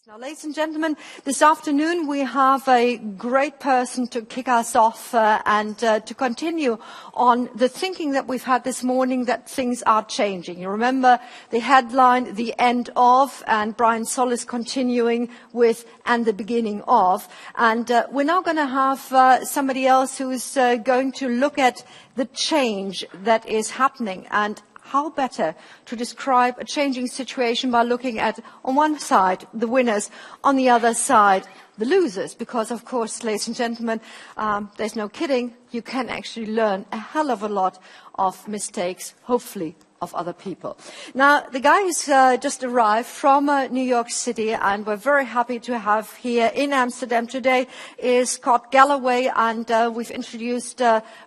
Now, ladies and gentlemen, this afternoon we have a great person to kick us off and to continue on the thinking that we've had this morning that things are changing. You remember the headline, the end of, and Brian Solis continuing with and the beginning of. And we're now going to have somebody else who's going to look at the change that is happening, and how better to describe a changing situation by looking at, on one side, the winners, on the other side, the losers. Because, of course, ladies and gentlemen, there's no kidding, you can actually learn a hell of a lot of mistakes, hopefully, of other people. Now, the guy who's just arrived from New York City, and we're very happy to have here in Amsterdam today, is Scott Galloway, and we've introduced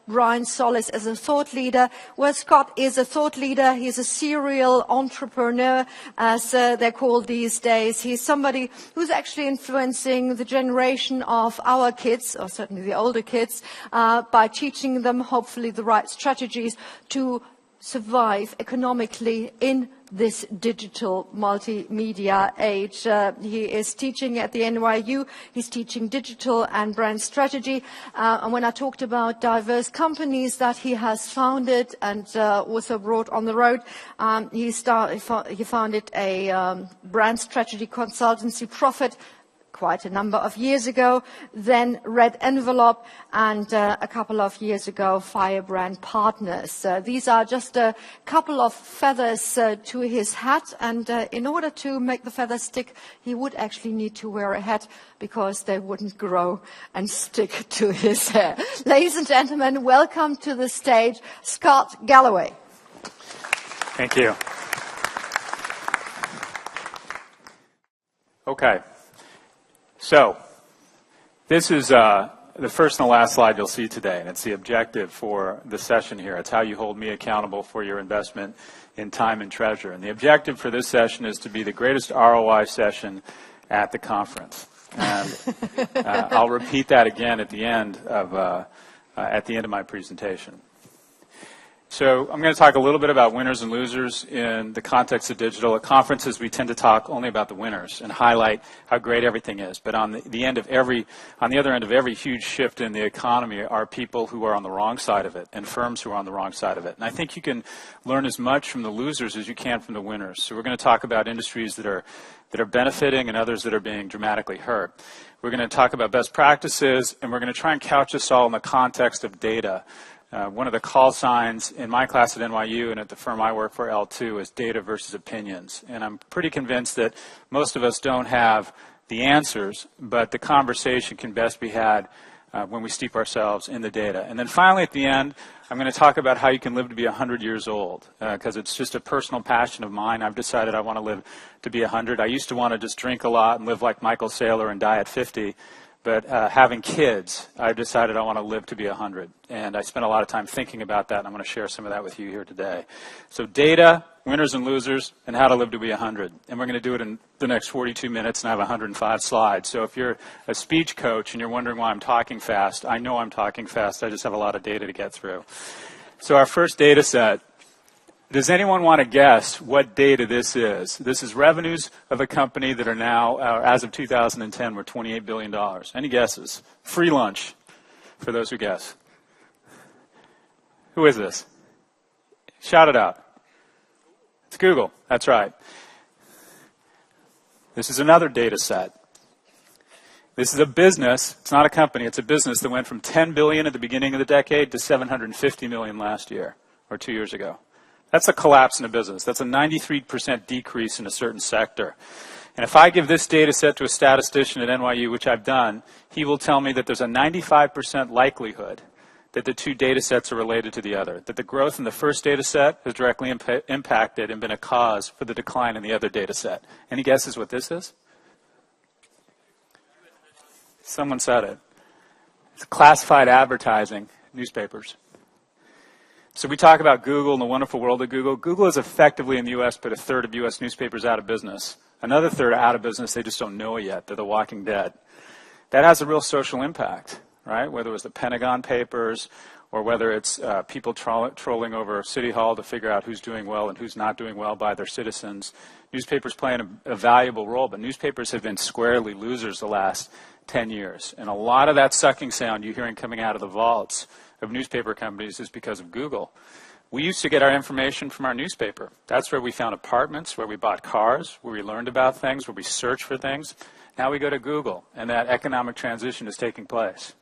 Brian Solis as a thought leader. Well, Scott is a thought leader. He's a serial entrepreneur, as they're called these days. He's somebody who's actually influencing the generation of our kids, or certainly the older kids, by teaching them, hopefully, the right strategies to survive economically in this digital multimedia age. He is teaching at the NYU. He's teaching digital and brand strategy. And when I talked about diverse companies that he has founded and also brought on the road, he founded a brand strategy consultancy, Profit, quite a number of years ago, then Red Envelope, and a couple of years ago, Firebrand Partners. These are just a couple of feathers to his hat, and in order to make the feathers stick, he would actually need to wear a hat because they wouldn't grow and stick to his hair. Ladies and gentlemen, welcome to the stage, Scott Galloway. Thank you. Okay. So, this is the first and the last slide you'll see today, and it's the objective for the session here. It's how you hold me accountable for your investment in time and treasure. And the objective for this session is to be the greatest ROI session at the conference. And I'll repeat that again at the end of my presentation. So I'm going to talk a little bit about winners and losers in the context of digital. At conferences, we tend to talk only about the winners and highlight how great everything is. But on the other end of every huge shift in the economy are people who are on the wrong side of it and firms who are on the wrong side of it. And I think you can learn as much from the losers as you can from the winners. So we're going to talk about industries that are benefiting and others that are being dramatically hurt. We're going to talk about best practices, and we're going to try and couch this all in the context of data. One of the call signs in my class at NYU and at the firm I work for, L2, is data versus opinions. And I'm pretty convinced that most of us don't have the answers, but the conversation can best be had when we steep ourselves in the data. And then finally at the end, I'm going to talk about how you can live to be 100 years old, because it's just a personal passion of mine. I've decided I want to live to be 100. I used to want to just drink a lot and live like Michael Saylor and die at 50. But having kids, I decided I want to live to be 100. And I spent a lot of time thinking about that, and I'm going to share some of that with you here today. So data, winners and losers, and how to live to be 100. And we're going to do it in the next 42 minutes, and I have 105 slides. So if you're a speech coach and you're wondering why I'm talking fast, I know I'm talking fast. I just have a lot of data to get through. So our first data set. Does anyone want to guess what data this is? This is revenues of a company that are now, as of 2010, were $28 billion. Any guesses? Free lunch for those who guess. Who is this? Shout it out. It's Google. That's right. This is another data set. This is a business. It's not a company. It's a business that went from $10 billion at the beginning of the decade to $750 million last year or 2 years ago. That's a collapse in a business. That's a 93% decrease in a certain sector. And if I give this data set to a statistician at NYU, which I've done, he will tell me that there's a 95% likelihood that the two data sets are related to the other, that the growth in the first data set has directly impacted and been a cause for the decline in the other data set. Any guesses what this is? Someone said it. It's classified advertising, newspapers. So we talk about Google and the wonderful world of Google. Google has effectively in the U.S. put a third of U.S. newspapers out of business. Another third are out of business. They just don't know it yet. They're the walking dead. That has a real social impact, right? Whether it was the Pentagon Papers or whether it's people trolling over City Hall to figure out who's doing well and who's not doing well by their citizens. Newspapers play a valuable role, but newspapers have been squarely losers the last 10 years. And a lot of that sucking sound you're hearing coming out of the vaults of newspaper companies is because of Google. We used to get our information from our newspaper. That's where we found apartments, where we bought cars, where we learned about things, where we searched for things. Now we go to Google, and that economic transition is taking place.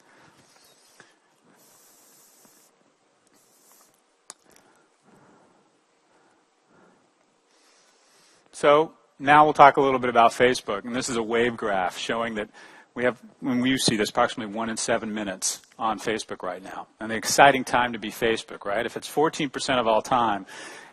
So now we'll talk a little bit about Facebook, and this is a wave graph showing that we have, when you see this, approximately 1 in 7 minutes on Facebook right now. And the exciting time to be Facebook, right? If it's 14% of all time,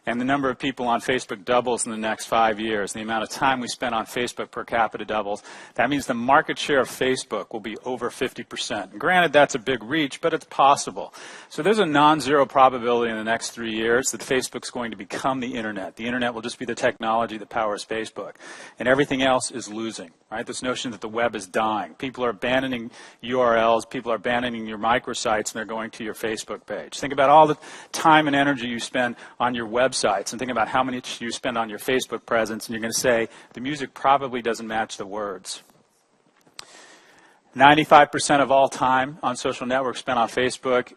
and the number of people on Facebook doubles in the next 5 years, the amount of time we spend on Facebook per capita doubles, that means the market share of Facebook will be over 50%. And granted, that's a big reach, but it's possible. So there's a non-zero probability in the next 3 years that Facebook's going to become the internet. The internet will just be the technology that powers Facebook. And everything else is losing, right? This notion that the web is dying. People are abandoning URLs, people are abandoning your microsites, and they're going to your Facebook page. Think about all the time and energy you spend on your websites, and think about how much you spend on your Facebook presence, and you're going to say the music probably doesn't match the words. 95% of all time on social networks spent on Facebook.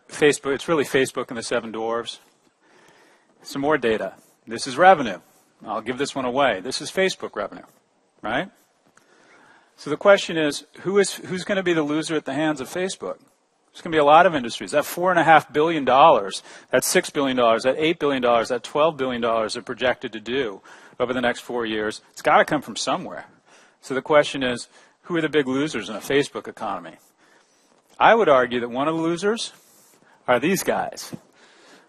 It's really Facebook and the 7 dwarves. Some more data. This is revenue. I'll give this one away. This is Facebook revenue, right? So the question is, who's going to be the loser at the hands of Facebook? There's going to be a lot of industries. That $4.5 billion, that $6 billion, that $8 billion, that $12 billion are projected to do over the next 4 years. It's got to come from somewhere. So the question is, who are the big losers in a Facebook economy? I would argue that one of the losers are these guys.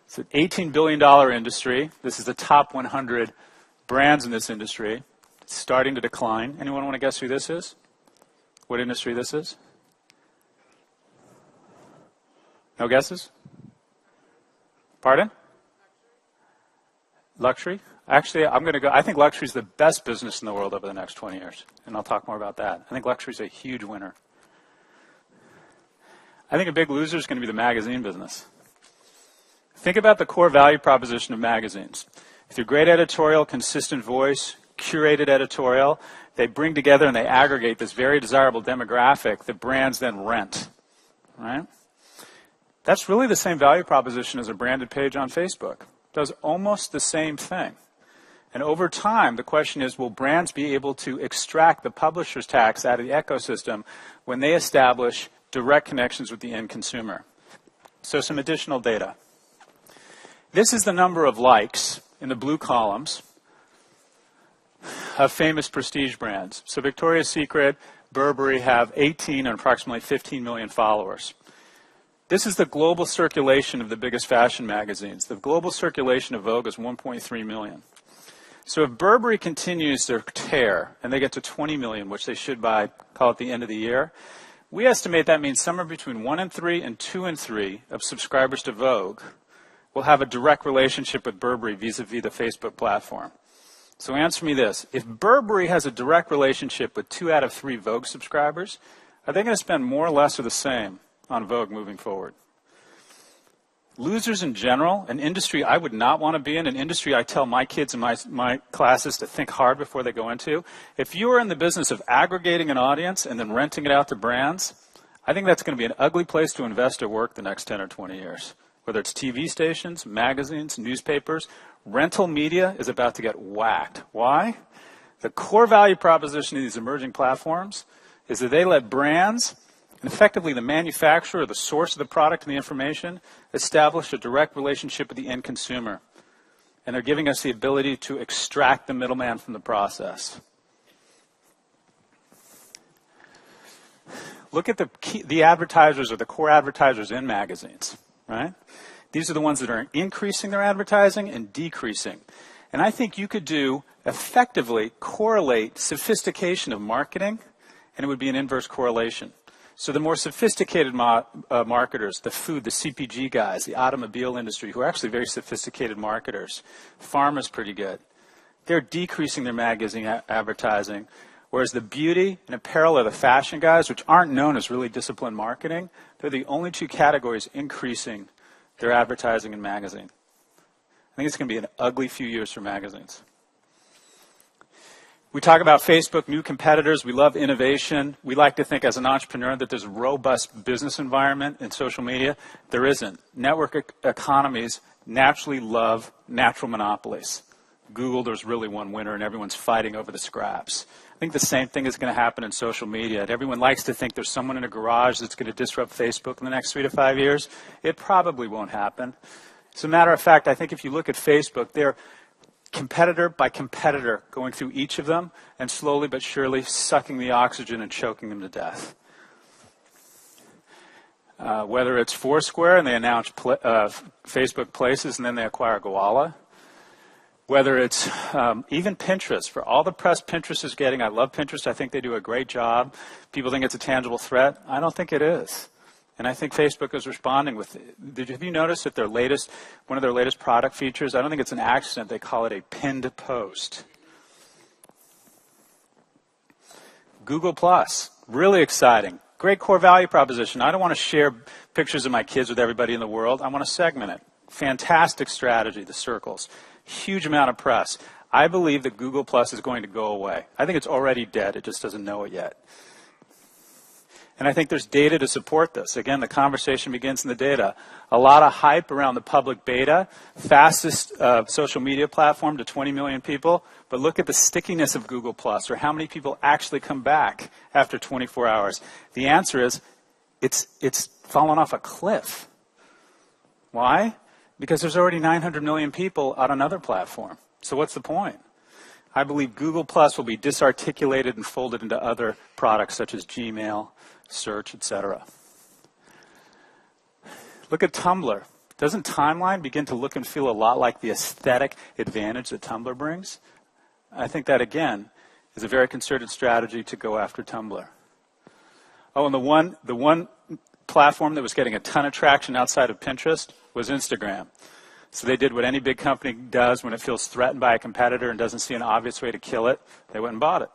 It's an $18 billion industry. This is the top 100 brands in this industry. It's starting to decline. Anyone want to guess who this is? What industry this is? No guesses? Pardon? Luxury? Actually, I'm going to go. I think luxury is the best business in the world over the next 20 years, and I'll talk more about that. I think luxury is a huge winner. I think a big loser is going to be the magazine business. Think about the core value proposition of magazines. Through great editorial, consistent voice, curated editorial, they bring together and they aggregate this very desirable demographic that brands then rent, right? That's really the same value proposition as a branded page on Facebook. It does almost the same thing. And over time, the question is, will brands be able to extract the publisher's tax out of the ecosystem when they establish direct connections with the end consumer? So some additional data. This is the number of likes in the blue columns of famous prestige brands. So Victoria's Secret, Burberry have 18 and approximately 15 million followers. This is the global circulation of the biggest fashion magazines. The global circulation of Vogue is 1.3 million. So if Burberry continues their tear and they get to 20 million, which they should by, call it the end of the year, we estimate that means somewhere between 1 in 3 and 2 in 3 of subscribers to Vogue will have a direct relationship with Burberry vis-a-vis the Facebook platform. So answer me this. If Burberry has a direct relationship with 2 out of 3 Vogue subscribers, are they going to spend more or less or the same on Vogue moving forward? Losers in general, an industry I would not want to be in, an industry I tell my kids in my classes to think hard before they go into. If you are in the business of aggregating an audience and then renting it out to brands, I think that's going to be an ugly place to invest or work the next 10 or 20 years. Whether it's TV stations, magazines, newspapers, rental media is about to get whacked. Why? The core value proposition of these emerging platforms is that they let brands, and effectively the manufacturer, the source of the product and the information, establish a direct relationship with the end consumer. And they're giving us the ability to extract the middleman from the process. Look at the advertisers or the core advertisers in magazines, right? These are the ones that are increasing their advertising and decreasing. And I think you could effectively correlate sophistication of marketing, and it would be an inverse correlation. So the more sophisticated marketers, the food, the CPG guys, the automobile industry, who are actually very sophisticated marketers, pharma's pretty good. They're decreasing their magazine advertising, whereas the beauty and apparel or the fashion guys, which aren't known as really disciplined marketing, they're the only 2 categories increasing their advertising in magazine. I think it's going to be an ugly few years for magazines. We talk about Facebook, new competitors. We love innovation. We like to think as an entrepreneur that there's a robust business environment in social media. There isn't. Network economies naturally love natural monopolies. Google, there's really one winner, and everyone's fighting over the scraps. I think the same thing is going to happen in social media. Everyone likes to think there's someone in a garage that's going to disrupt Facebook in the next 3 to 5 years. It probably won't happen. As a matter of fact, I think if you look at Facebook, they're competitor by competitor going through each of them and slowly but surely sucking the oxygen and choking them to death. Whether it's Foursquare and they announce Facebook Places and then they acquire Gowalla. Whether it's even Pinterest, for all the press Pinterest is getting. I love Pinterest. I think they do a great job. People think it's a tangible threat. I don't think it is. And I think Facebook is responding with, have you noticed that one of their latest product features, I don't think it's an accident, they call it a pinned post. Google Plus, really exciting. Great core value proposition. I don't want to share pictures of my kids with everybody in the world. I want to segment it. Fantastic strategy, the circles. Huge amount of press. I believe that Google Plus is going to go away. I think it's already dead. It just doesn't know it yet. And I think there's data to support this. Again, the conversation begins in the data. A lot of hype around the public beta, fastest social media platform to 20 million people. But look at the stickiness of Google Plus, or how many people actually come back after 24 hours. The answer is it's fallen off a cliff. Why? Because there's already 900 million people on another platform. So what's the point? I believe Google Plus will be disarticulated and folded into other products such as Gmail, search, etc. Look at Tumblr. Doesn't Timeline begin to look and feel a lot like the aesthetic advantage that Tumblr brings? I think that, again, is a very concerted strategy to go after Tumblr. Oh, and the one platform that was getting a ton of traction outside of Pinterest was Instagram. So they did what any big company does when it feels threatened by a competitor and doesn't see an obvious way to kill it. They went and bought it.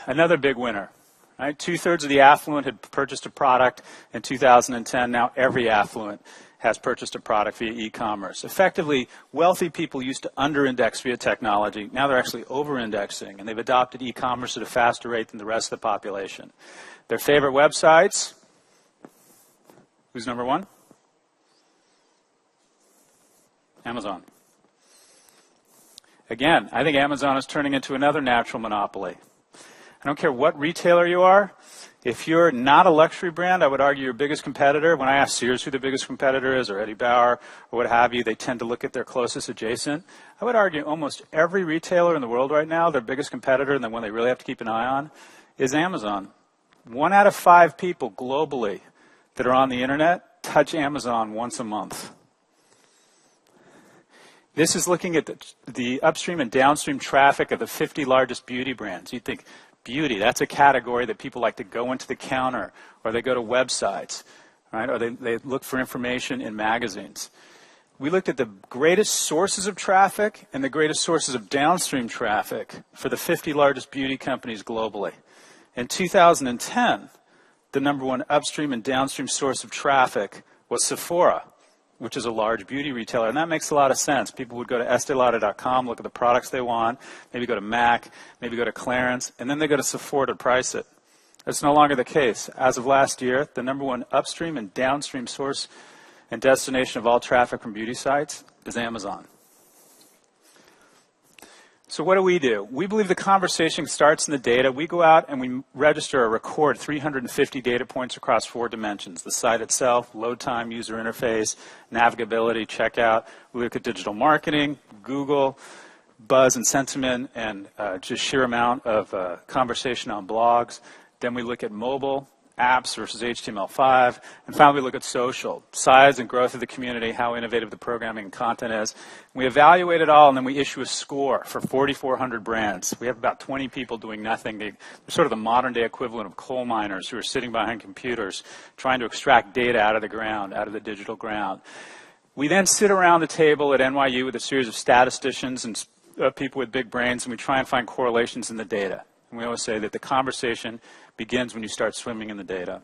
Another big winner. Right? 2/3 of the affluent had purchased a product in 2010. Now every affluent has purchased a product via e-commerce. Effectively, wealthy people used to under-index via technology. Now they're actually over-indexing, and they've adopted e-commerce at a faster rate than the rest of the population. Their favorite websites. Who's number one? Amazon. Again, I think Amazon is turning into another natural monopoly. I don't care what retailer you are. If you're not a luxury brand, I would argue your biggest competitor. When I ask Sears who the biggest competitor is, or Eddie Bauer, or what have you, they tend to look at their closest adjacent. I would argue almost every retailer in the world right now, their biggest competitor, and the one they really have to keep an eye on, is Amazon. 1 out of 5 people globally that are on the internet touch Amazon once a month. This is looking at the upstream and downstream traffic of the 50 largest beauty brands. You'd think, beauty, that's a category that people like to go into the counter, or they go to websites, right? Or they look for information in magazines. We looked at the greatest sources of traffic and the greatest sources of downstream traffic for the 50 largest beauty companies globally. In 2010, the number one upstream and downstream source of traffic was Sephora, which is a large beauty retailer. And that makes a lot of sense. People would go to estelada.com, look at the products they want, maybe go to MAC, maybe go to Clarence, and then they go to Sephora to price it. That's no longer the case. As of last year, the number one upstream and downstream source and destination of all traffic from beauty sites is Amazon. So what do? We believe the conversation starts in the data. We go out and we register or record 350 data points across 4 dimensions: the site itself, load time, user interface, navigability, checkout. We look at digital marketing, Google, buzz and sentiment, and just sheer amount of conversation on blogs. Then we look at mobile, apps versus HTML5. And finally, we look at social, size and growth of the community, how innovative the programming and content is. We evaluate it all, and then we issue a score for 4,400 brands. We have about 20 people doing nothing. They're sort of the modern-day equivalent of coal miners who are sitting behind computers trying to extract data out of the ground, out of the digital ground. We then sit around the table at NYU with a series of statisticians and people with big brains, and we try and find correlations in the data. And we always say that the conversation begins when you start swimming in the data.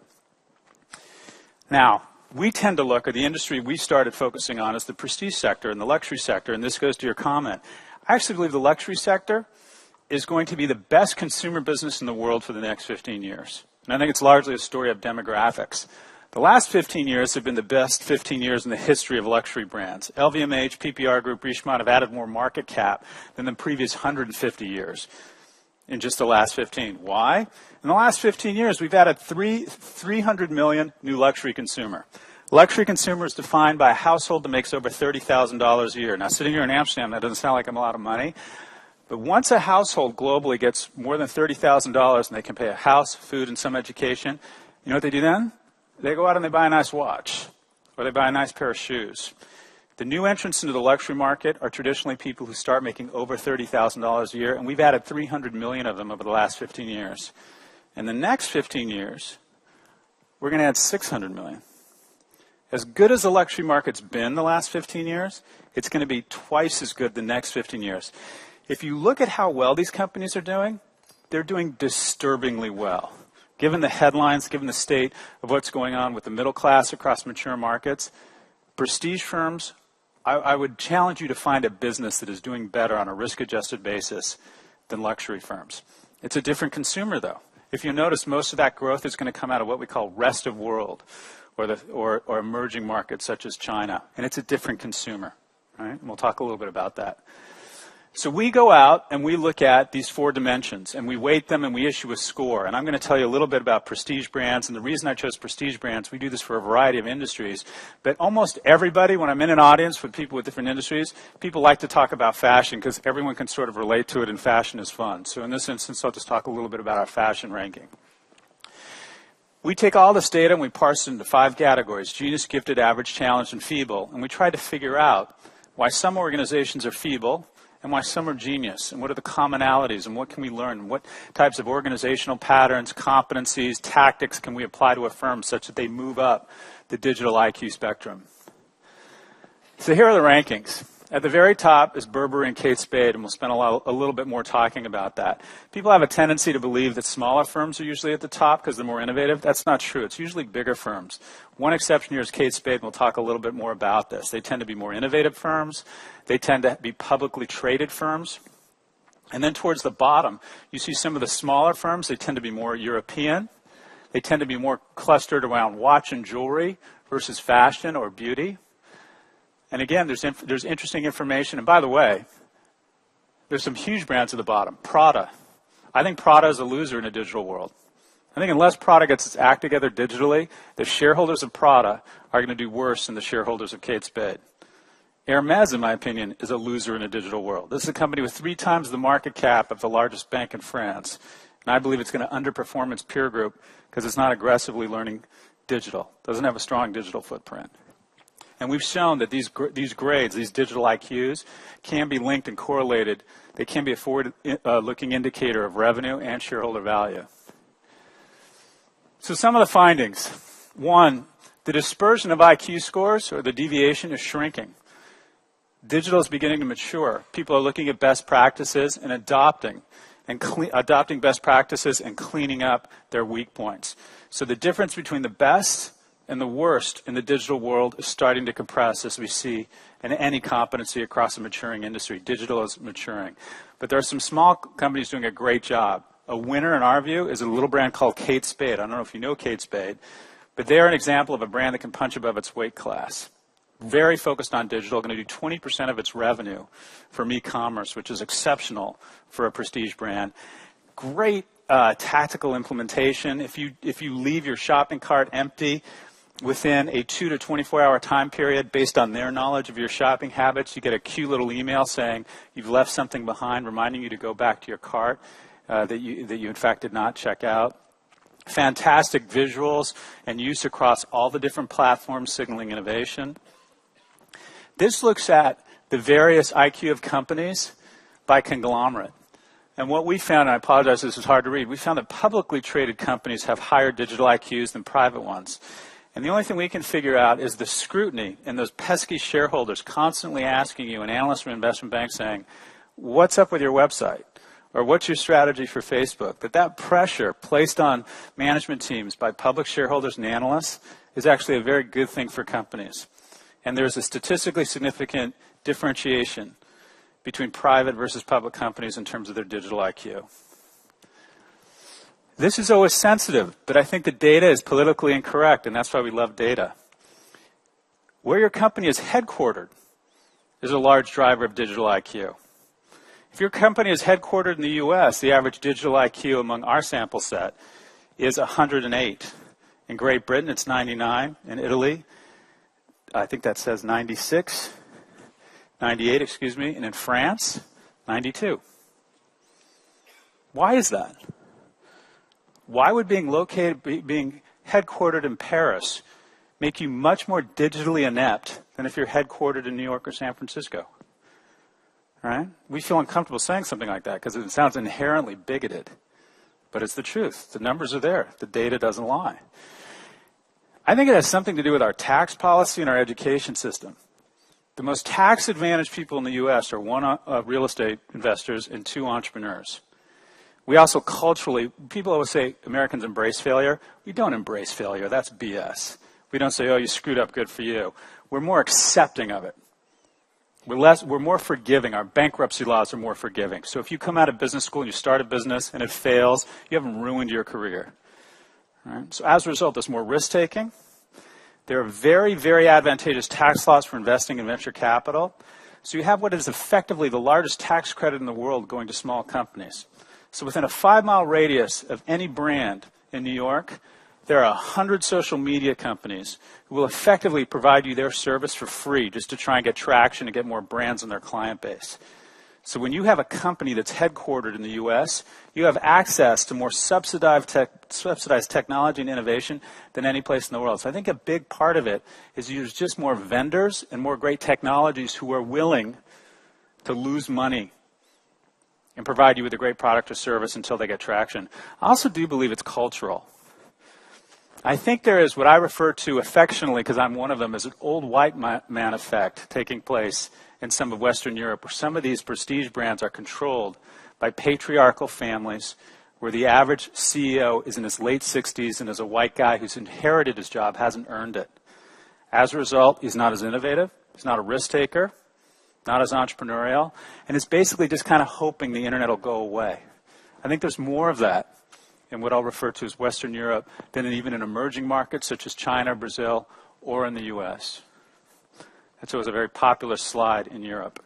Now, we tend to look, or the industry we started focusing on is the prestige sector and the luxury sector, and this goes to your comment. I actually believe the luxury sector is going to be the best consumer business in the world for the next 15 years. And I think it's largely a story of demographics. The last 15 years have been the best 15 years in the history of luxury brands. LVMH, PPR Group, Richemont have added more market cap than the previous 150 years in just the last 15. Why? In the last 15 years, we've added 300 million new luxury consumer. Luxury consumer is defined by a household that makes over $30,000 a year. Now, sitting here in Amsterdam, that doesn't sound like a lot of money. But once a household globally gets more than $30,000 and they can pay a house, food, and some education, you know what they do then? They go out and they buy a nice watch, or they buy a nice pair of shoes. The new entrants into the luxury market are traditionally people who start making over $30,000 a year, and we've added 300 million of them over the last 15 years. In the next 15 years, we're going to add 600 million. As good as the luxury market's been the last 15 years, it's going to be twice as good the next 15 years. If you look at how well these companies are doing, they're doing disturbingly well. Given the headlines, given the state of what's going on with the middle class across mature markets, prestige firms, I would challenge you to find a business that is doing better on a risk-adjusted basis than luxury firms. It's a different consumer, though. If you notice, most of that growth is going to come out of what we call rest of world or emerging markets such as China, and it's a different consumer. Right? And we'll talk a little bit about that. So we go out and we look at these 4 dimensions and we weight them and we issue a score. And I'm going to tell you a little bit about prestige brands. And the reason I chose prestige brands, we do this for a variety of industries. But almost everybody, when I'm in an audience with people with different industries, people like to talk about fashion because everyone can sort of relate to it and fashion is fun. So in this instance, I'll just talk a little bit about our fashion ranking. We take all this data and we parse it into 5 categories: genius, gifted, average, challenged, and feeble. And we try to figure out why some organizations are feeble and why some are genius, and what are the commonalities, and what can we learn, what types of organizational patterns, competencies, tactics can we apply to a firm such that they move up the digital IQ spectrum. So here are the rankings. At the very top is Burberry and Kate Spade, and we'll spend a little bit more talking about that. People have a tendency to believe that smaller firms are usually at the top because they're more innovative. That's not true. It's usually bigger firms. One exception here is Kate Spade, and we'll talk a little bit more about this. They tend to be more innovative firms. They tend to be publicly traded firms. And then towards the bottom, you see some of the smaller firms. They tend to be more European. They tend to be more clustered around watch and jewelry versus fashion or beauty. And again, there's interesting information. And by the way, there's some huge brands at the bottom. Prada. I think Prada is a loser in a digital world. I think unless Prada gets its act together digitally, the shareholders of Prada are going to do worse than the shareholders of Kate Spade. Hermes, in my opinion, is a loser in a digital world. This is a company with 3 times the market cap of the largest bank in France. And I believe it's going to underperform its peer group because it's not aggressively learning digital. It doesn't have a strong digital footprint. And we've shown that these grades, these digital IQs, can be linked and correlated. They can be a forward-looking indicator of revenue and shareholder value. So some of the findings. 1, the dispersion of IQ scores, or the deviation, is shrinking. Digital is beginning to mature. People are looking at best practices and adopting best practices and cleaning up their weak points. So the difference between the best and the worst in the digital world is starting to compress, as we see in any competency across a maturing industry. Digital is maturing. But there are some small companies doing a great job. A winner, in our view, is a little brand called Kate Spade. I don't know if you know Kate Spade, but they're an example of a brand that can punch above its weight class. Very focused on digital, going to do 20% of its revenue from e-commerce, which is exceptional for a prestige brand. Great tactical implementation. If you leave your shopping cart empty within a 2 to 24-hour time period, based on their knowledge of your shopping habits, you get a cute little email saying you've left something behind, reminding you to go back to your cart that you in fact did not check out. Fantastic visuals and use across all the different platforms, signaling innovation. This looks at the various IQ of companies by conglomerate. And what we found, and I apologize, this is hard to read, we found that publicly traded companies have higher digital IQs than private ones. And the only thing we can figure out is the scrutiny and those pesky shareholders constantly asking you, an analyst from an investment bank saying, what's up with your website? Or what's your strategy for Facebook? That pressure placed on management teams by public shareholders and analysts is actually a very good thing for companies. And there's a statistically significant differentiation between private versus public companies in terms of their digital IQ. This is always sensitive, but I think the data is politically incorrect, and that's why we love data. Where your company is headquartered is a large driver of digital IQ. If your company is headquartered in the US, the average digital IQ among our sample set is 108. In Great Britain, it's 99. In Italy, I think that says 96, 98, excuse me. And in France, 92. Why is that? Why would being headquartered in Paris make you much more digitally inept than if you're headquartered in New York or San Francisco? Right? We feel uncomfortable saying something like that because it sounds inherently bigoted. But it's the truth. The numbers are there. The data doesn't lie. I think it has something to do with our tax policy and our education system. The most tax-advantaged people in the U.S. are one, real estate investors and two, entrepreneurs. We also culturally, people always say Americans embrace failure. We don't embrace failure. That's BS. We don't say, oh, you screwed up, good for you. We're more accepting of it. We're more forgiving. Our bankruptcy laws are more forgiving. So if you come out of business school and you start a business and it fails, you haven't ruined your career. Right? So as a result, there's more risk-taking. There are very, very advantageous tax laws for investing in venture capital. So you have what is effectively the largest tax credit in the world going to small companies. So within a 5-mile radius of any brand in New York, there are 100 social media companies who will effectively provide you their service for free just to try and get traction and get more brands in their client base. So when you have a company that's headquartered in the U.S., you have access to more subsidized technology and innovation than any place in the world. So I think a big part of it is there's just more vendors and more great technologies who are willing to lose money and provide you with a great product or service until they get traction. I also do believe it's cultural. I think there is what I refer to affectionately, because I'm one of them, as an old white man effect taking place in some of Western Europe, where some of these prestige brands are controlled by patriarchal families, where the average CEO is in his late 60s and is a white guy who's inherited his job, hasn't earned it. As a result, he's not as innovative, he's not a risk taker, not as entrepreneurial, and is basically just kind of hoping the internet will go away. I think there's more of that in what I'll refer to as Western Europe than even in emerging markets such as China, Brazil, or in the US. And so it was a very popular slide in Europe.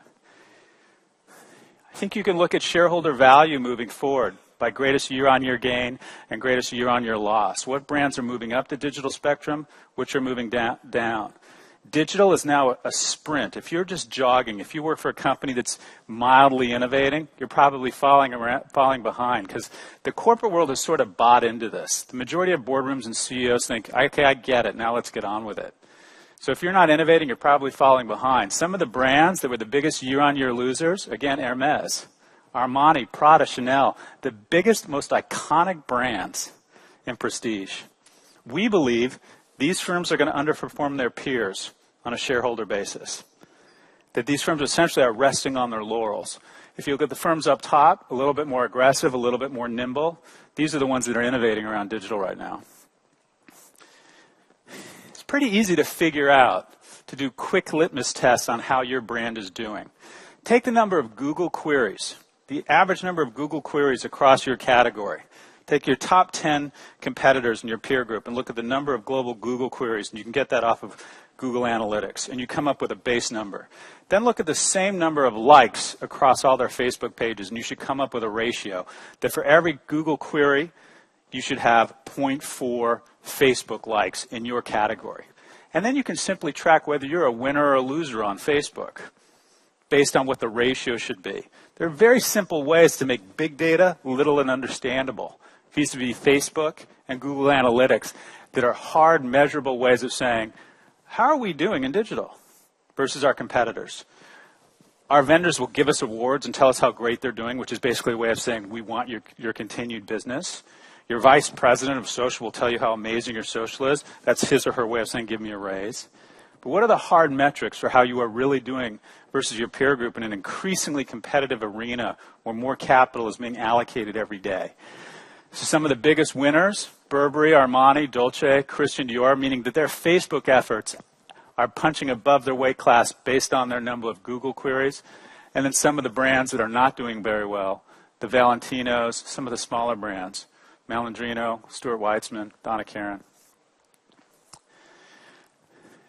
I think you can look at shareholder value moving forward by greatest year-on-year gain and greatest year-on-year loss. What brands are moving up the digital spectrum, which are moving down? Digital is now a sprint. If you're just jogging, if you work for a company that's mildly innovating, you're probably falling behind because the corporate world has sort of bought into this. The majority of boardrooms and CEOs think, okay, I get it, now let's get on with it. So if you're not innovating, you're probably falling behind. Some of the brands that were the biggest year-on-year losers, again, Hermes, Armani, Prada, Chanel, the biggest, most iconic brands in prestige. We believe these firms are going to underperform their peers on a shareholder basis. That these firms essentially are resting on their laurels. If you look at the firms up top, a little bit more aggressive, a little bit more nimble, these are the ones that are innovating around digital right now. It's pretty easy to figure out, to do quick litmus tests on how your brand is doing. Take the number of Google queries, the average number of Google queries across your category. Take your top 10 competitors in your peer group and look at the number of global Google queries, and you can get that off of Google Analytics, and you come up with a base number. Then look at the same number of likes across all their Facebook pages, and you should come up with a ratio that for every Google query, you should have 0.4 Facebook likes in your category. And then you can simply track whether you're a winner or a loser on Facebook based on what the ratio should be. There are very simple ways to make big data little and understandable vis-a-vis Facebook and Google Analytics that are hard, measurable ways of saying, how are we doing in digital versus our competitors? Our vendors will give us awards and tell us how great they're doing, which is basically a way of saying we want your continued business. Your vice president of social will tell you how amazing your social is. That's his or her way of saying give me a raise. But what are the hard metrics for how you are really doing versus your peer group in an increasingly competitive arena where more capital is being allocated every day? So some of the biggest winners, Burberry, Armani, Dolce, Christian Dior, meaning that their Facebook efforts are punching above their weight class based on their number of Google queries. And then some of the brands that are not doing very well, the Valentinos, some of the smaller brands, Malandrino, Stuart Weitzman, Donna Karan.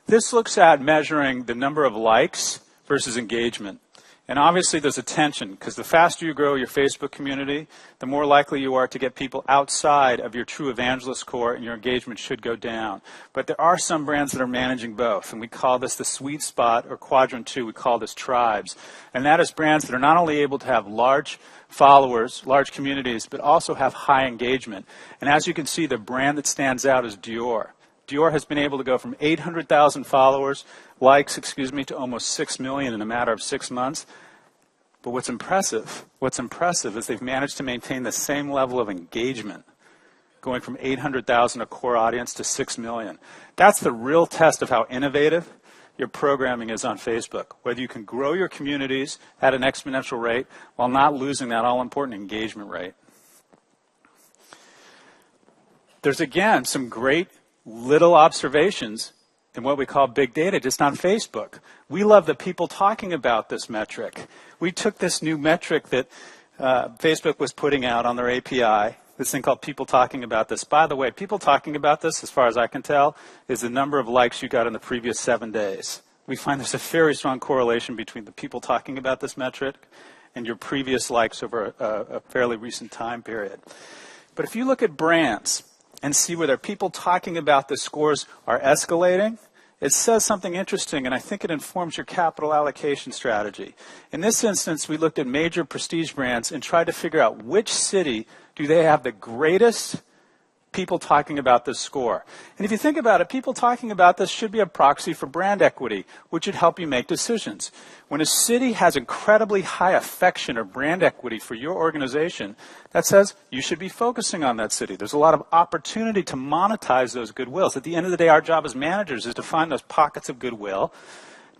This looks at measuring the number of likes versus engagement. And obviously there's a tension, because the faster you grow your Facebook community, the more likely you are to get people outside of your true evangelist core, and your engagement should go down. But there are some brands that are managing both, and we call this the sweet spot, or quadrant 2, we call this tribes. And that is brands that are not only able to have large followers, large communities, but also have high engagement. And as you can see, the brand that stands out is Dior. Dior has been able to go from 800,000 likes, to almost 6 million in a matter of 6 months. But what's impressive is they've managed to maintain the same level of engagement, going from 800,000, a core audience, to 6 million. That's the real test of how innovative your programming is on Facebook, whether you can grow your communities at an exponential rate while not losing that all-important engagement rate. There's, again, some great little observations in what we call big data, just on Facebook. We love the people talking about this metric. We took this new metric that Facebook was putting out on their API, this thing called people talking about this. By the way, people talking about this, as far as I can tell, is the number of likes you got in the previous 7 days. We find there's a very strong correlation between the people talking about this metric and your previous likes over a fairly recent time period. But if you look at brands and see whether people talking about the scores are escalating, it says something interesting, and I think it informs your capital allocation strategy. In this instance, we looked at major prestige brands and tried to figure out which city do they have the greatest people talking about this score. And if you think about it, people talking about this should be a proxy for brand equity, which would help you make decisions. When a city has incredibly high affection or brand equity for your organization, that says you should be focusing on that city. There's a lot of opportunity to monetize those goodwills. At the end of the day, our job as managers is to find those pockets of goodwill,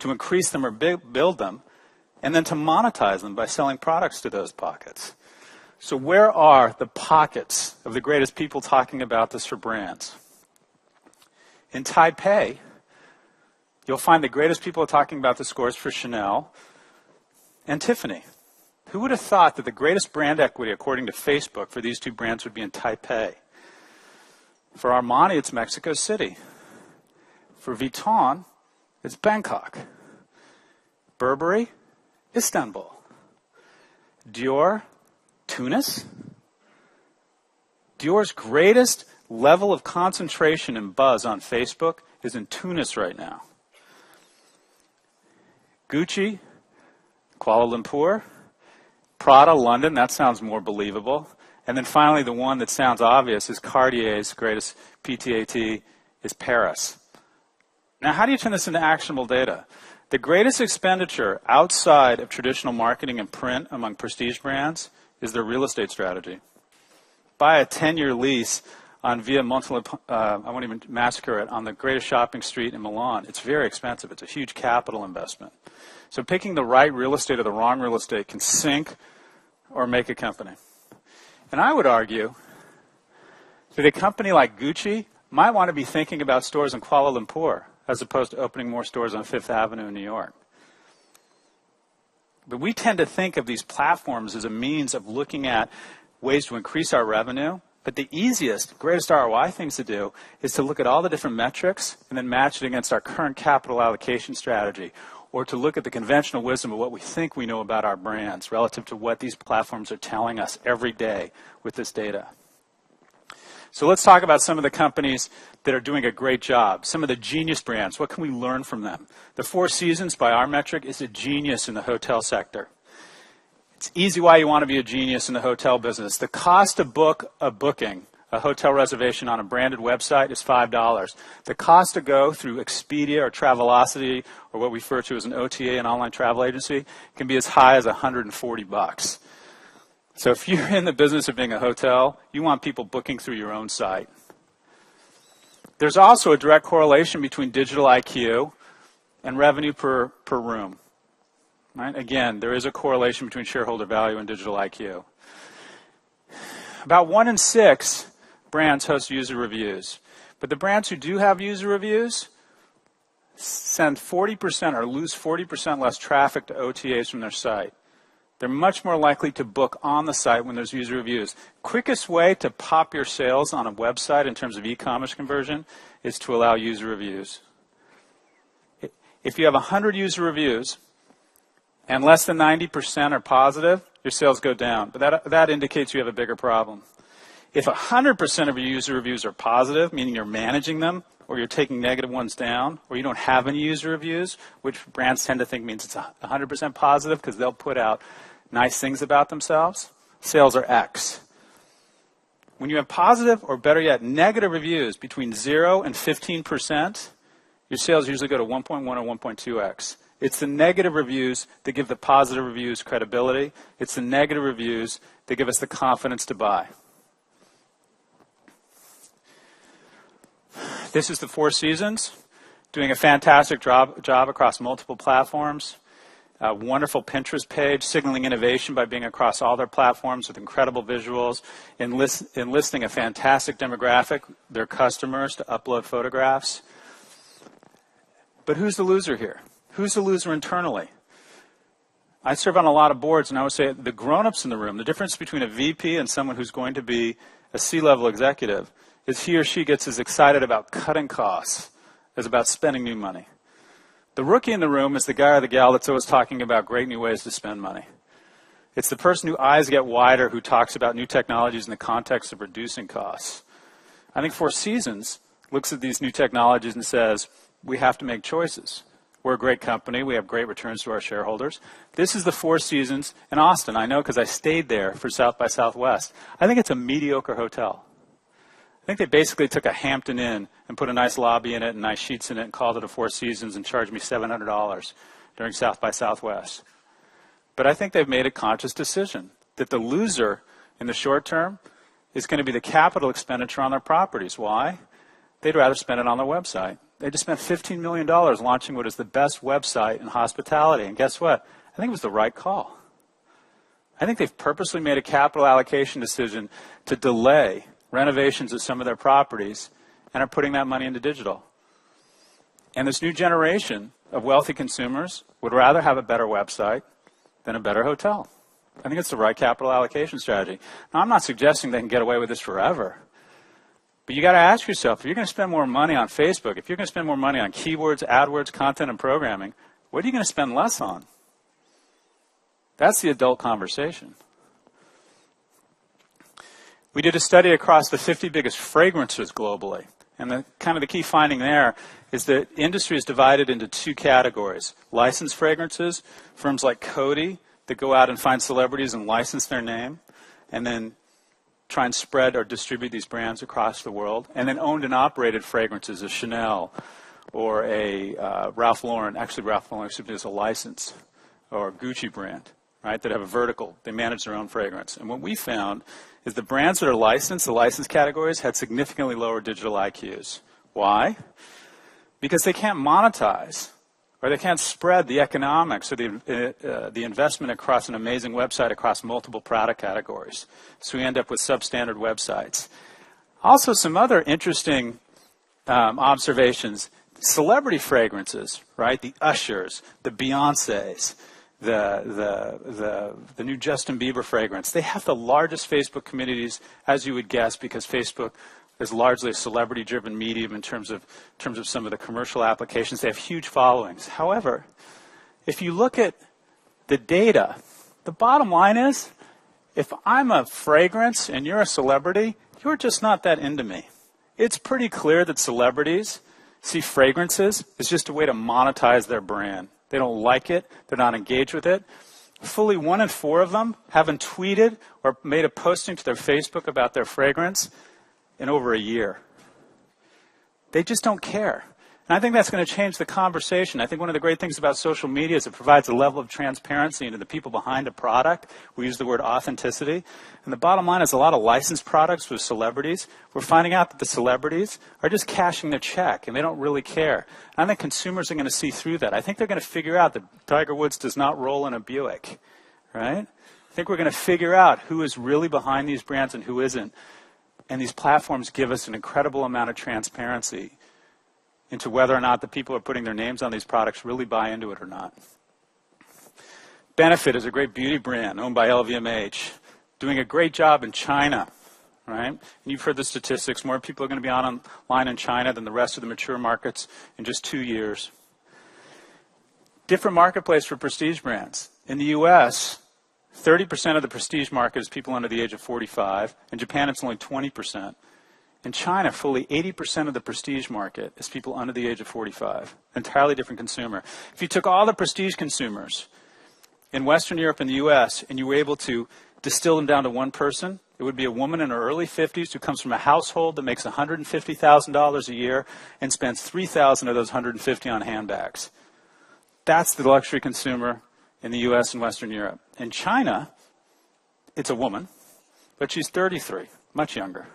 to increase them or build them, and then to monetize them by selling products to those pockets. So where are the pockets of the greatest people talking about this for brands? In Taipei, you'll find the greatest people talking about the scores for Chanel and Tiffany. Who would have thought that the greatest brand equity, according to Facebook, for these two brands would be in Taipei? For Armani, it's Mexico City. For Vuitton, it's Bangkok. Burberry, Istanbul. Dior, Tunis. Dior's greatest level of concentration and buzz on Facebook is in Tunis right now. Gucci, Kuala Lumpur. Prada, London, that sounds more believable. And then finally, the one that sounds obvious is Cartier's greatest PTAT is Paris. Now, how do you turn this into actionable data? The greatest expenditure outside of traditional marketing and print among prestige brands is their real estate strategy. Buy a 10-year lease on Via Montelepone, I won't even massacre it, on the greatest shopping street in Milan. It's very expensive. It's a huge capital investment. So picking the right real estate or the wrong real estate can sink or make a company. And I would argue that a company like Gucci might want to be thinking about stores in Kuala Lumpur as opposed to opening more stores on Fifth Avenue in New York. But we tend to think of these platforms as a means of looking at ways to increase our revenue. But the easiest, greatest ROI things to do is to look at all the different metrics and then match it against our current capital allocation strategy, or to look at the conventional wisdom of what we think we know about our brands relative to what these platforms are telling us every day with this data. So let's talk about some of the companies that are doing a great job, some of the genius brands. What can we learn from them? The Four Seasons, by our metric, is a genius in the hotel sector. It's easy why you want to be a genius in the hotel business. The cost to book a booking, a hotel reservation on a branded website, is $5. The cost to go through Expedia or Travelocity, or what we refer to as an OTA, an online travel agency, can be as high as $140. So if you're in the business of being a hotel, you want people booking through your own site. There's also a direct correlation between digital IQ and revenue per room. Right? Again, there is a correlation between shareholder value and digital IQ. About 1 in 6 brands host user reviews. But the brands who do have user reviews send 40% or lose 40% less traffic to OTAs from their site. They're much more likely to book on the site when there's user reviews. Quickest way to pop your sales on a website in terms of e-commerce conversion is to allow user reviews. If you have 100 user reviews and less than 90% are positive, your sales go down. But that indicates you have a bigger problem. If 100% of your user reviews are positive, meaning you're managing them, or you're taking negative ones down, or you don't have any user reviews, which brands tend to think means it's 100% positive because they'll put out nice things about themselves, sales are X. When you have positive, or better yet, negative reviews between 0 and 15%, your sales usually go to 1.1 or 1.2X. It's the negative reviews that give the positive reviews credibility. It's the negative reviews that give us the confidence to buy. This is the Four Seasons, doing a fantastic job across multiple platforms. A wonderful Pinterest page, signaling innovation by being across all their platforms with incredible visuals, enlisting a fantastic demographic, their customers, to upload photographs. But who's the loser here? Who's the loser internally? I serve on a lot of boards, and I would say the grown-ups in the room, the difference between a VP and someone who's going to be a C-level executive is he or she gets as excited about cutting costs as about spending new money. The rookie in the room is the guy or the gal that's always talking about great new ways to spend money. It's the person whose eyes get wider who talks about new technologies in the context of reducing costs. I think Four Seasons looks at these new technologies and says, we have to make choices. We're a great company. We have great returns to our shareholders. This is the Four Seasons in Austin. I know because I stayed there for South by Southwest. I think it's a mediocre hotel. I think they basically took a Hampton Inn and put a nice lobby in it and nice sheets in it and called it a Four Seasons and charged me $700 during South by Southwest. But I think they've made a conscious decision that the loser in the short term is going to be the capital expenditure on their properties. Why? They'd rather spend it on their website. They just spent $15 million launching what is the best website in hospitality. And guess what? I think it was the right call. I think they've purposely made a capital allocation decision to delay renovations of some of their properties and are putting that money into digital. And this new generation of wealthy consumers would rather have a better website than a better hotel. I think it's the right capital allocation strategy. Now, I'm not suggesting they can get away with this forever. But you got to ask yourself, if you're going to spend more money on Facebook, if you're going to spend more money on keywords, AdWords, content, and programming, what are you going to spend less on? That's the adult conversation. We did a study across the 50 biggest fragrances globally. And the key finding there is that industry is divided into two categories. Licensed fragrances, firms like Coty that go out and find celebrities and license their name, and then try and spread or distribute these brands across the world. And then owned and operated fragrances, a Chanel or a Ralph Lauren. Actually, Ralph Lauren is a license, or a Gucci brand, right, that have a vertical. They manage their own fragrance. And what we found is the brands that are licensed, the license categories, had significantly lower digital IQs. Why? Because they can't monetize, or they can't spread the economics or the investment across an amazing website across multiple product categories. So we end up with substandard websites. Also, some other interesting observations. Celebrity fragrances, right? The Ushers, the Beyoncés, the new Justin Bieber fragrance. They have the largest Facebook communities, as you would guess, because Facebook is largely a celebrity-driven medium in terms of some of the commercial applications. They have huge followings. However, if you look at the data, the bottom line is, if I'm a fragrance and you're a celebrity, you're just not that into me. It's pretty clear that celebrities see fragrances as just a way to monetize their brand. They don't like it. They're not engaged with it. Fully 1 in 4 of them haven't tweeted or made a posting to their Facebook about their fragrance in over a year. They just don't care. And I think that's going to change the conversation. I think one of the great things about social media is it provides a level of transparency into the people behind a product. We use the word authenticity. And the bottom line is a lot of licensed products with celebrities. We're finding out that the celebrities are just cashing their check, and they don't really care. And I think consumers are going to see through that. I think they're going to figure out that Tiger Woods does not roll in a Buick, right? I think we're going to figure out who is really behind these brands and who isn't. And these platforms give us an incredible amount of transparency into whether or not the people who are putting their names on these products really buy into it or not. Benefit is a great beauty brand owned by LVMH, doing a great job in China, right? And you've heard the statistics. More people are going to be online in China than the rest of the mature markets in just 2 years. Different marketplace for prestige brands. In the U.S., 30% of the prestige market is people under the age of 45. In Japan, it's only 20%. In China, fully 80% of the prestige market is people under the age of 45. Entirely different consumer. If you took all the prestige consumers in Western Europe and the U.S., and you were able to distill them down to one person, it would be a woman in her early 50s who comes from a household that makes $150,000 a year and spends $3,000 of those $150,000 on handbags. That's the luxury consumer in the U.S. and Western Europe. In China, it's a woman, but she's 33, much younger,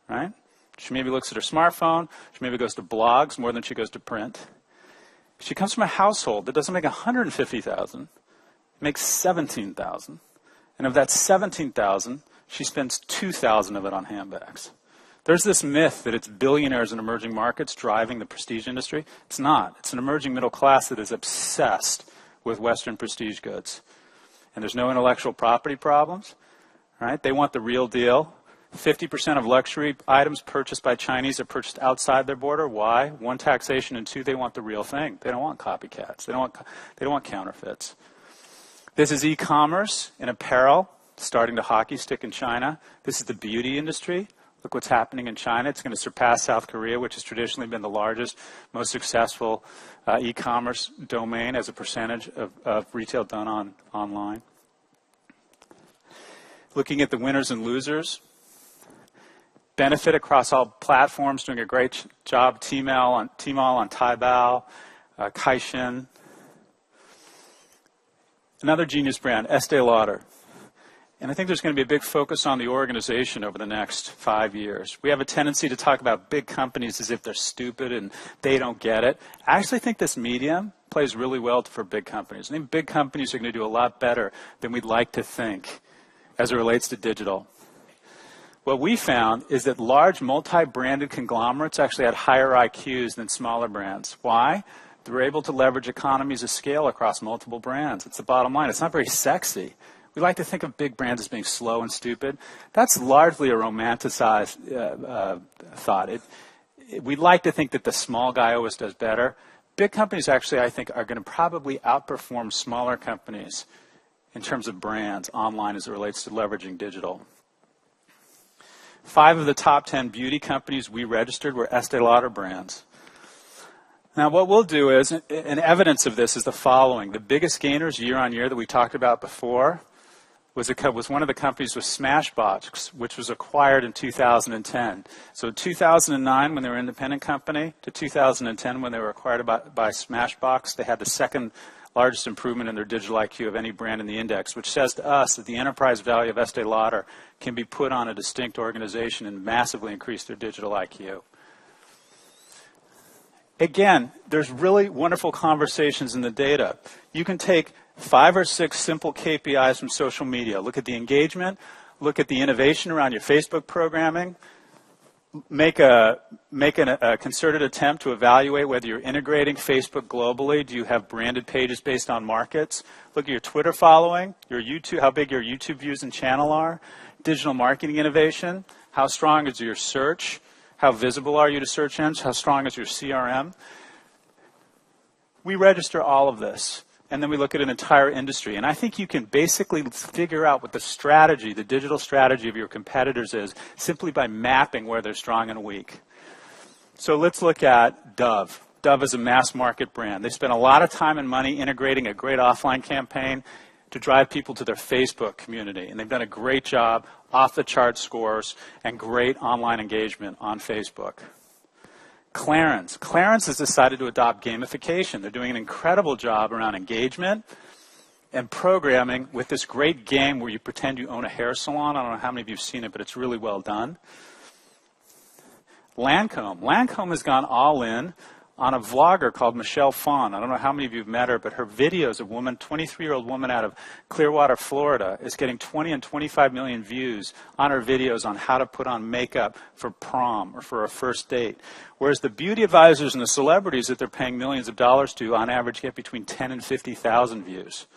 right? She maybe looks at her smartphone. She maybe goes to blogs more than she goes to print. She comes from a household that doesn't make $150,000, makes $17,000. And of that $17,000, she spends $2,000 of it on handbags. There's this myth that it's billionaires in emerging markets driving the prestige industry. It's not. It's an emerging middle class that is obsessed with Western prestige goods. And there's no intellectual property problems, right? They want the real deal. 50% of luxury items purchased by Chinese are purchased outside their border. Why? One, taxation, and two, they want the real thing. They don't want copycats. They don't want counterfeits. This is e-commerce and apparel, starting to hockey stick in China. This is the beauty industry. Look what's happening in China. It's going to surpass South Korea, which has traditionally been the largest, most successful e-commerce domain as a percentage of retail done online. Looking at the winners and losers. Benefit across all platforms, doing a great job. Tmall on Taobao, Kaixin. Another genius brand, Estee Lauder. And I think there's going to be a big focus on the organization over the next 5 years. We have a tendency to talk about big companies as if they're stupid and they don't get it. I actually think this medium plays really well for big companies. I think big companies are going to do a lot better than we'd like to think as it relates to digital. What we found is that large multi-branded conglomerates actually had higher IQs than smaller brands. Why? They were able to leverage economies of scale across multiple brands. It's the bottom line. It's not very sexy. We like to think of big brands as being slow and stupid. That's largely a romanticized thought. We'd like to think that the small guy always does better. Big companies actually, I think, are going to probably outperform smaller companies in terms of brands online as it relates to leveraging digital. 5 of the top 10 beauty companies we registered were Estee Lauder brands. Now, what we'll do is, and evidence of this is the following. The biggest gainers year on year that we talked about before was one of the companies with Smashbox, which was acquired in 2010. So in 2009, when they were an independent company, to 2010, when they were acquired by Smashbox, they had the second largest improvement in their digital IQ of any brand in the index, which says to us that the enterprise value of Estee Lauder can be put on a distinct organization and massively increase their digital IQ. Again, there's really wonderful conversations in the data. You can take 5 or 6 simple KPIs from social media. Look at the engagement. Look at the innovation around your Facebook programming. Make a concerted attempt to evaluate whether you're integrating Facebook globally. Do you have branded pages based on markets? Look at your Twitter following, your YouTube, how big your YouTube views and channel are. Digital marketing innovation. How strong is your search? How visible are you to search engines? How strong is your CRM? We register all of this, and then we look at an entire industry. And I think you can basically figure out what the strategy, the digital strategy of your competitors is, simply by mapping where they're strong and weak. So let's look at Dove. Dove is a mass market brand. They spent a lot of time and money integrating a great offline campaign to drive people to their Facebook community. And they've done a great job, off-the-chart scores, and great online engagement on Facebook. Clarins has decided to adopt gamification. They're doing an incredible job around engagement and programming with this great game where you pretend you own a hair salon. I don't know how many of you have seen it, but it's really well done. Lancome has gone all in on a vlogger called Michelle Phan. I don't know how many of you have met her, but her videos, a woman, 23-year-old woman out of Clearwater, Florida, is getting 20 and 25 million views on her videos on how to put on makeup for prom or for a first date. Whereas the beauty advisors and the celebrities that they're paying millions of dollars to, on average, get between 10 and 50,000 views.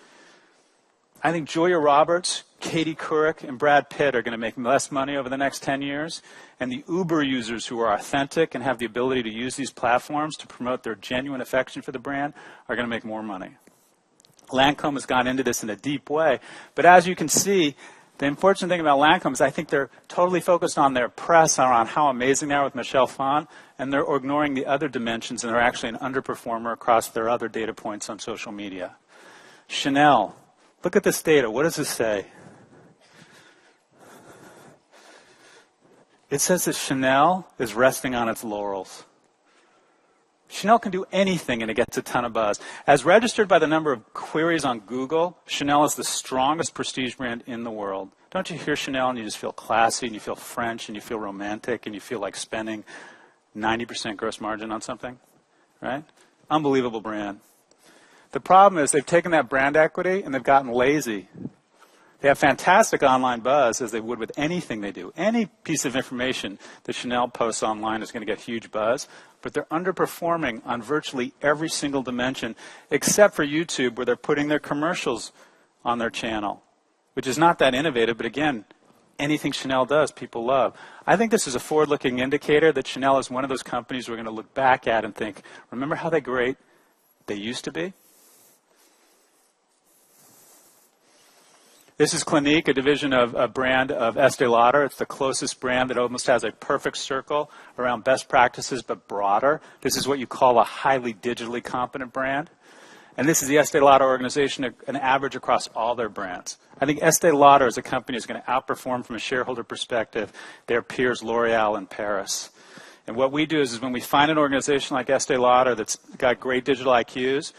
I think Julia Roberts, Katie Couric, and Brad Pitt are going to make less money over the next 10 years. And the Uber users who are authentic and have the ability to use these platforms to promote their genuine affection for the brand are going to make more money. Lancome has gone into this in a deep way. But as you can see, the unfortunate thing about Lancome is I think they're totally focused on their press around how amazing they are with Michelle Phan, and they're ignoring the other dimensions, and they're actually an underperformer across their other data points on social media. Chanel. Look at this data. What does this say? It says that Chanel is resting on its laurels. Chanel can do anything and it gets a ton of buzz. As registered by the number of queries on Google, Chanel is the strongest prestige brand in the world. Don't you hear Chanel and you just feel classy and you feel French and you feel romantic and you feel like spending 90% gross margin on something, right? Unbelievable brand. The problem is they've taken that brand equity and they've gotten lazy. They have fantastic online buzz, as they would with anything they do. Any piece of information that Chanel posts online is going to get huge buzz, but they're underperforming on virtually every single dimension, except for YouTube, where they're putting their commercials on their channel, which is not that innovative, but again, anything Chanel does, people love. I think this is a forward-looking indicator that Chanel is one of those companies we're going to look back at and think, remember how great they used to be? This is Clinique, a division of a brand of Estee Lauder. It's the closest brand that almost has a perfect circle around best practices, but broader. This is what you call a highly digitally competent brand. And this is the Estee Lauder organization, an average across all their brands. I think Estee Lauder as a company is going to outperform from a shareholder perspective their peers L'Oreal and Paris. And what we do is when we find an organization like Estee Lauder that's got great digital IQs,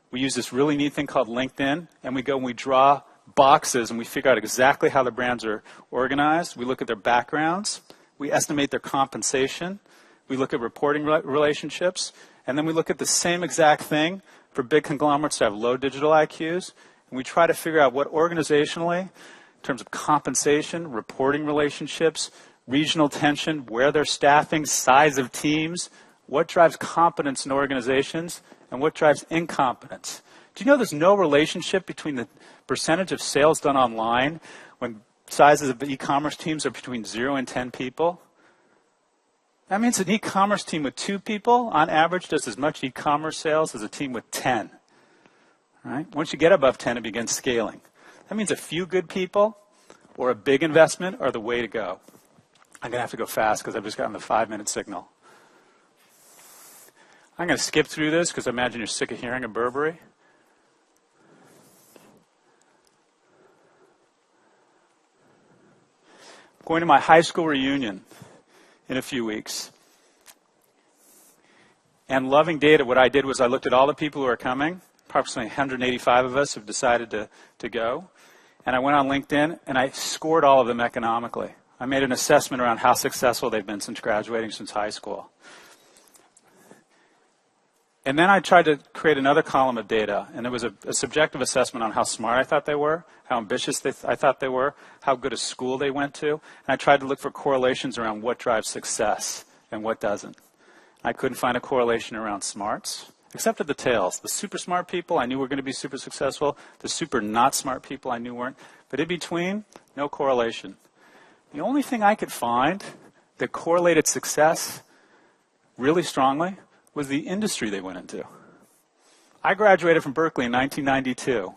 we use this really neat thing called LinkedIn, and we go and we draw boxes and we figure out exactly how the brands are organized. We look at their backgrounds. We estimate their compensation. We look at reporting relationships. And then we look at the same exact thing for big conglomerates that have low digital IQs. And we try to figure out what organizationally, in terms of compensation, reporting relationships, regional tension, where they're staffing, size of teams, what drives competence in organizations, and what drives incompetence. Do you know there's no relationship between the percentage of sales done online when sizes of e-commerce teams are between 0 and 10 people? That means an e-commerce team with 2 people, on average, does as much e-commerce sales as a team with 10. Right? Once you get above 10, it begins scaling. That means a few good people or a big investment are the way to go. I'm going to have to go fast because I've just gotten the 5-minute signal. I'm going to skip through this because I imagine you're sick of hearing a Burberry. Going to my high school reunion in a few weeks. And loving data, what I did was I looked at all the people who are coming. Approximately 185 of us have decided to go. And I went on LinkedIn and I scored all of them economically. I made an assessment around how successful they've been since graduating, since high school. And then I tried to create another column of data, and there was a subjective assessment on how smart I thought they were, how ambitious I thought they were, how good a school they went to, and I tried to look for correlations around what drives success and what doesn't. I couldn't find a correlation around smarts, except at the tails. The super smart people I knew were going to be super successful. The super not smart people I knew weren't. But in between, no correlation. The only thing I could find that correlated success really strongly was the industry they went into. I graduated from Berkeley in 1992.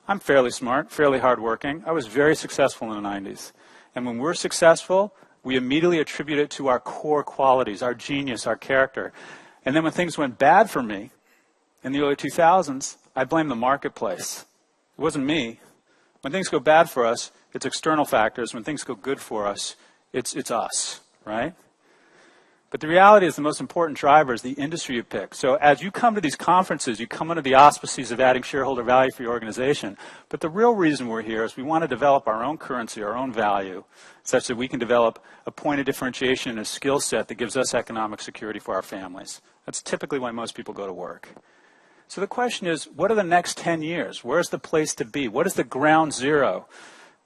I'm fairly smart, fairly hardworking. I was very successful in the 90s. And when we're successful, we immediately attribute it to our core qualities, our genius, our character. And then when things went bad for me in the early 2000s, I blamed the marketplace. It wasn't me. When things go bad for us, it's external factors. When things go good for us, it's us, right? But the reality is the most important driver is the industry you pick. So as you come to these conferences, you come under the auspices of adding shareholder value for your organization. But the real reason we're here is we want to develop our own currency, our own value, such that we can develop a point of differentiation and a skill set that gives us economic security for our families. That's typically why most people go to work. So the question is, what are the next 10 years? Where's the place to be? What is the ground zero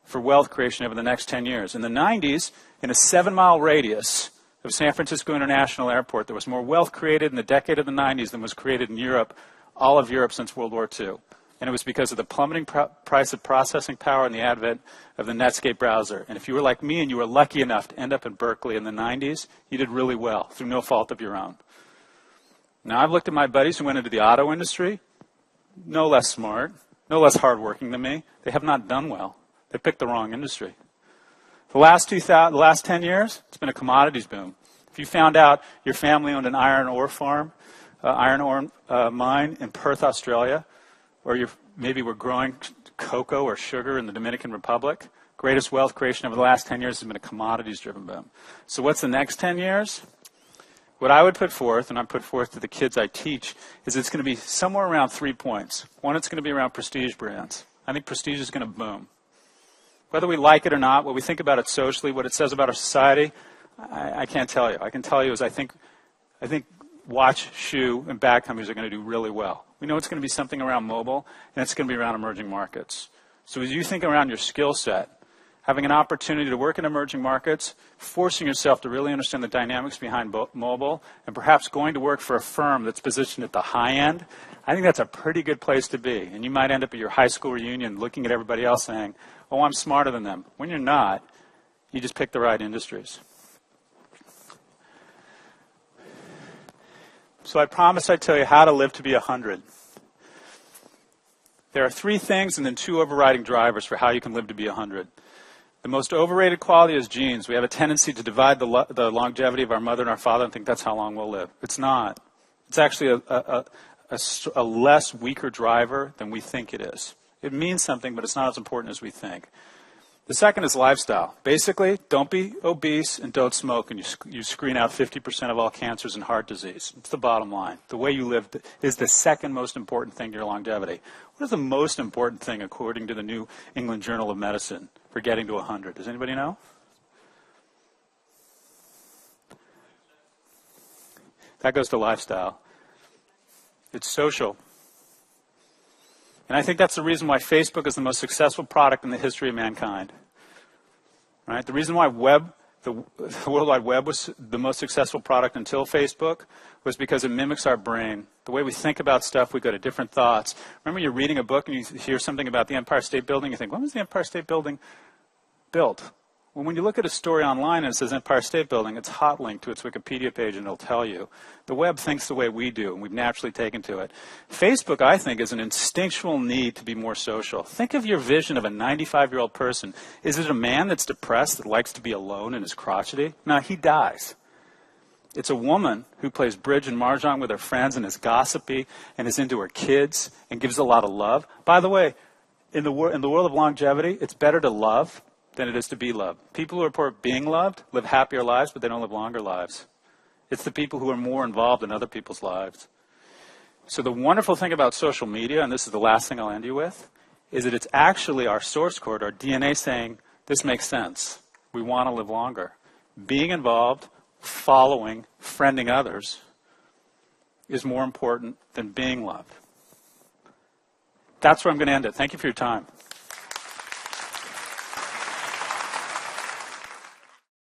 for wealth creation over the next 10 years? In the 90s, in a 7-mile radius of San Francisco International Airport, there was more wealth created in the decade of the 90s than was created in Europe, all of Europe since World War II. And it was because of the plummeting price of processing power and the advent of the Netscape browser. And if you were like me and you were lucky enough to end up in Berkeley in the 90s, you did really well through no fault of your own. Now, I've looked at my buddies who went into the auto industry, no less smart, no less hardworking than me. They have not done well. They picked the wrong industry. The last 10 years, it's been a commodities boom. If you found out your family owned an iron ore farm, mine in Perth, Australia, or you maybe were growing cocoa or sugar in the Dominican Republic, greatest wealth creation over the last 10 years has been a commodities-driven boom. So what's the next 10 years? What I would put forth, and I put forth to the kids I teach, is it's going to be somewhere around 3 points. One, it's going to be around prestige brands. I think prestige is going to boom. Whether we like it or not, what we think about it socially, what it says about our society, I can't tell you. I can tell you is I think watch, shoe, and bag companies are going to do really well. We know it's going to be something around mobile, and it's going to be around emerging markets. So as you think around your skill set, having an opportunity to work in emerging markets, forcing yourself to really understand the dynamics behind mobile, and perhaps going to work for a firm that's positioned at the high end, I think that's a pretty good place to be. And you might end up at your high school reunion looking at everybody else saying, oh, I'm smarter than them. When you're not, you just pick the right industries. So I promise I'd tell you how to live to be 100. There are 3 things and then 2 overriding drivers for how you can live to be 100. The most overrated quality is genes. We have a tendency to divide the longevity of our mother and our father and think that's how long we'll live. It's not. It's actually a less weaker driver than we think it is. It means something, but it's not as important as we think. The second is lifestyle. Basically, don't be obese and don't smoke, and you screen out 50% of all cancers and heart disease. It's the bottom line. The way you live is the second most important thing to your longevity. What is the most important thing according to the New England Journal of Medicine for getting to 100? Does anybody know? That goes to lifestyle. It's social. And I think that's the reason why Facebook is the most successful product in the history of mankind. Right? The reason why the World Wide Web was the most successful product until Facebook was because it mimics our brain. The way we think about stuff, we go to different thoughts. Remember you're reading a book and you hear something about the Empire State Building, you think, when was the Empire State Building built? Well, when you look at a story online and it says Empire State Building, it's hot linked to its Wikipedia page and it'll tell you. The web thinks the way we do, and we've naturally taken to it. Facebook, I think, is an instinctual need to be more social. Think of your vision of a 95-year-old person. Is it a man that's depressed, that likes to be alone and is crotchety? No, he dies. It's a woman who plays bridge and mahjong with her friends and is gossipy and is into her kids and gives a lot of love. By the way, in the world of longevity, it's better to love than it is to be loved. People who report being loved live happier lives, but they don't live longer lives. It's the people who are more involved in other people's lives. So the wonderful thing about social media, and this is the last thing I'll end you with, is that it's actually our source code, our DNA saying, this makes sense. We want to live longer. Being involved, following, friending others is more important than being loved. That's where I'm going to end it. Thank you for your time.